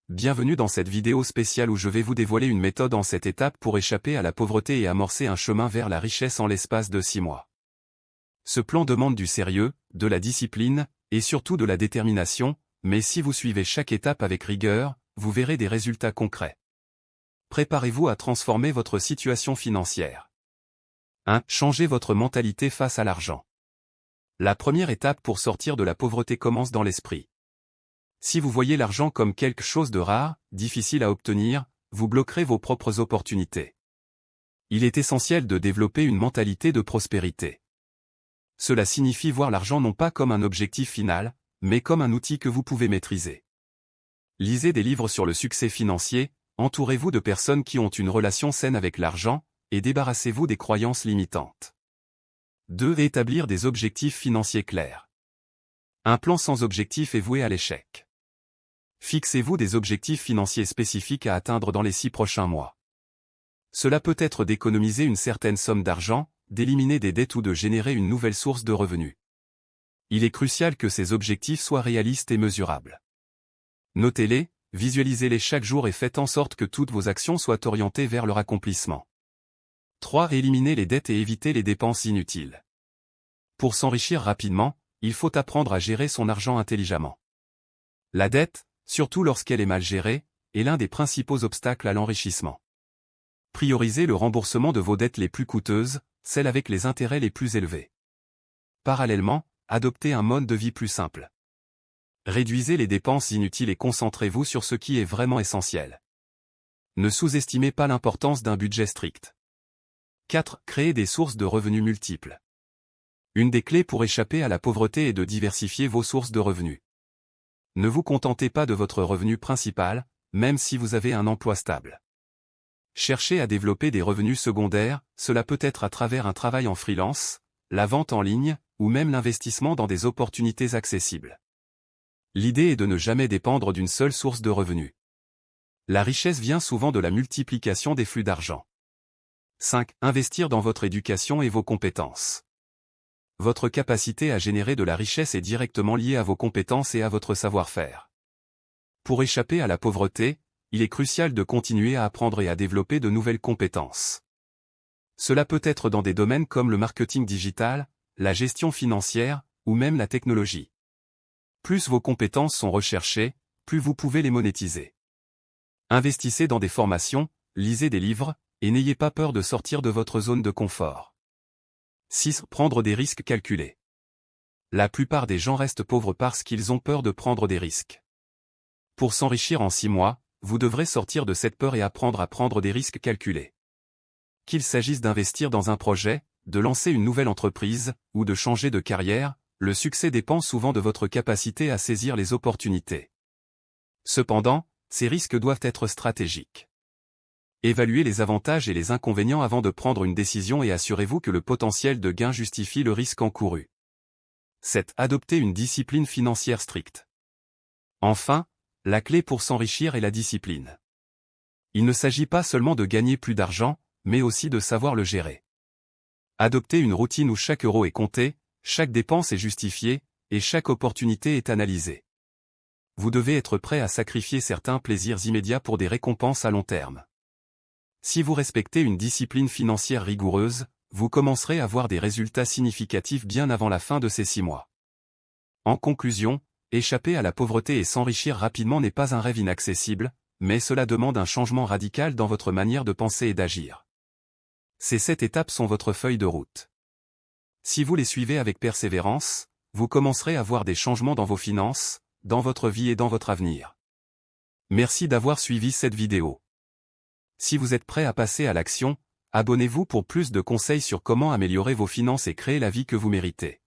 Bienvenue dans cette vidéo spéciale où je vais vous dévoiler une méthode en 7 étapes pour échapper à la pauvreté et amorcer un chemin vers la richesse en l'espace de 6 mois. Ce plan demande du sérieux, de la discipline, et surtout de la détermination, mais si vous suivez chaque étape avec rigueur, vous verrez des résultats concrets. Préparez-vous à transformer votre situation financière. 1. Changez votre mentalité face à l'argent. La première étape pour sortir de la pauvreté commence dans l'esprit. Si vous voyez l'argent comme quelque chose de rare, difficile à obtenir, vous bloquerez vos propres opportunités. Il est essentiel de développer une mentalité de prospérité. Cela signifie voir l'argent non pas comme un objectif final, mais comme un outil que vous pouvez maîtriser. Lisez des livres sur le succès financier, entourez-vous de personnes qui ont une relation saine avec l'argent, et débarrassez-vous des croyances limitantes. 2. Établir des objectifs financiers clairs. Un plan sans objectif est voué à l'échec. Fixez-vous des objectifs financiers spécifiques à atteindre dans les 6 prochains mois. Cela peut être d'économiser une certaine somme d'argent, d'éliminer des dettes ou de générer une nouvelle source de revenus. Il est crucial que ces objectifs soient réalistes et mesurables. Notez-les, visualisez-les chaque jour et faites en sorte que toutes vos actions soient orientées vers leur accomplissement. 3. Éliminer les dettes et éviter les dépenses inutiles. Pour s'enrichir rapidement, il faut apprendre à gérer son argent intelligemment. La dette, surtout lorsqu'elle est mal gérée, est l'un des principaux obstacles à l'enrichissement. Priorisez le remboursement de vos dettes les plus coûteuses, celles avec les intérêts les plus élevés. Parallèlement, adoptez un mode de vie plus simple. Réduisez les dépenses inutiles et concentrez-vous sur ce qui est vraiment essentiel. Ne sous-estimez pas l'importance d'un budget strict. 4. Créer des sources de revenus multiples. Une des clés pour échapper à la pauvreté est de diversifier vos sources de revenus. Ne vous contentez pas de votre revenu principal, même si vous avez un emploi stable. Cherchez à développer des revenus secondaires, cela peut être à travers un travail en freelance, la vente en ligne, ou même l'investissement dans des opportunités accessibles. L'idée est de ne jamais dépendre d'une seule source de revenus. La richesse vient souvent de la multiplication des flux d'argent. 5. Investir dans votre éducation et vos compétences. Votre capacité à générer de la richesse est directement liée à vos compétences et à votre savoir-faire. Pour échapper à la pauvreté, il est crucial de continuer à apprendre et à développer de nouvelles compétences. Cela peut être dans des domaines comme le marketing digital, la gestion financière, ou même la technologie. Plus vos compétences sont recherchées, plus vous pouvez les monétiser. Investissez dans des formations, lisez des livres, et n'ayez pas peur de sortir de votre zone de confort. 6. Prendre des risques calculés. La plupart des gens restent pauvres parce qu'ils ont peur de prendre des risques. Pour s'enrichir en 6 mois, vous devrez sortir de cette peur et apprendre à prendre des risques calculés. Qu'il s'agisse d'investir dans un projet, de lancer une nouvelle entreprise, ou de changer de carrière, le succès dépend souvent de votre capacité à saisir les opportunités. Cependant, ces risques doivent être stratégiques. Évaluez les avantages et les inconvénients avant de prendre une décision et assurez-vous que le potentiel de gain justifie le risque encouru. 7. Adopter une discipline financière stricte. Enfin, la clé pour s'enrichir est la discipline. Il ne s'agit pas seulement de gagner plus d'argent, mais aussi de savoir le gérer. Adoptez une routine où chaque euro est compté, chaque dépense est justifiée, et chaque opportunité est analysée. Vous devez être prêt à sacrifier certains plaisirs immédiats pour des récompenses à long terme. Si vous respectez une discipline financière rigoureuse, vous commencerez à voir des résultats significatifs bien avant la fin de ces 6 mois. En conclusion, échapper à la pauvreté et s'enrichir rapidement n'est pas un rêve inaccessible, mais cela demande un changement radical dans votre manière de penser et d'agir. Ces 7 étapes sont votre feuille de route. Si vous les suivez avec persévérance, vous commencerez à voir des changements dans vos finances, dans votre vie et dans votre avenir. Merci d'avoir suivi cette vidéo. Si vous êtes prêt à passer à l'action, abonnez-vous pour plus de conseils sur comment améliorer vos finances et créer la vie que vous méritez.